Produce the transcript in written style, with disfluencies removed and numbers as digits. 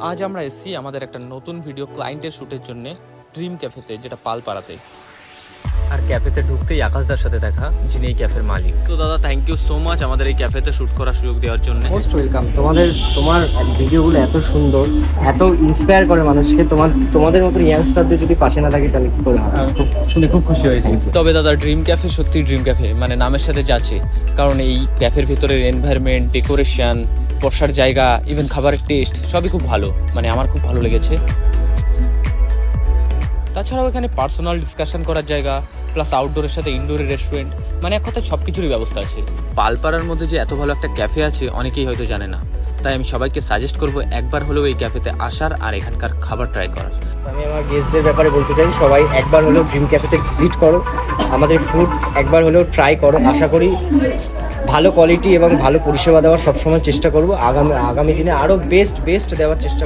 আজ আমরা এসেছি আমাদের একটা নতুন ভিডিও ক্লায়েন্টের শ্যুটের জন্য ড্রিম ক্যাফেতে, যেটা পালপাড়াতে। আর ক্যাফেতে ঢুকতেই আকাশদার সাথে দেখা, যিনি এই ক্যাফের মালিক। তো দাদা, থ্যাংক ইউ সো মাচ আমাদের এই ক্যাফেতে শ্যুট করার সুযোগ দেওয়ার জন্য। Most welcome. তোমার ভিডিওগুলো এত সুন্দর, এত ইন্সপায়ার করে মানুষকে। তোমাদের মতো ইয়াংস্টারদের যদি পাশে না থাকি তাহলে কি করে হবে? শুনে খুব খুশি হয়েছি। তবে দাদা, ড্রিম ক্যাফে সত্যি ড্রিম ক্যাফে, মানে নামের সাথে যাচ্ছে। কারণ এই ক্যাফের ভিতরের এনভায়রনমেন্ট, ডেকোরেশন, বসার জায়গা, ইভেন খাবারের টেস্ট সবই খুব ভালো, মানে আমার খুব ভালো লেগেছে। তাছাড়াও এখানে পার্সোনাল ডিসকাশন করার জায়গা, প্লাস আউটডোরের সাথে ইনডোরের রেস্টুরেন্ট, মানে এক কথায় সব কিছুরই ব্যবস্থা আছে। পালপাড়ার মধ্যে যে এত ভালো একটা ক্যাফে আছে অনেকেই হয়তো জানে না, তাই আমি সবাইকে সাজেস্ট করবো একবার হলেও এই ক্যাফেতে আসার আর এখানকার খাবার ট্রাই করার। আমি আমার গেস্টদের ব্যাপারে বলতে চাই, সবাই একবার হলেও ড্রিম ক্যাফেতে ভিজিট করো, আমাদের ফুড একবার হলেও ট্রাই করো। আশা করি ভালো কোয়ালিটি এবং ভালো পরিষেবা দেওয়ার সবসময় চেষ্টা করবো। আগামী দিনে আরও বেস্ট দেওয়ার চেষ্টা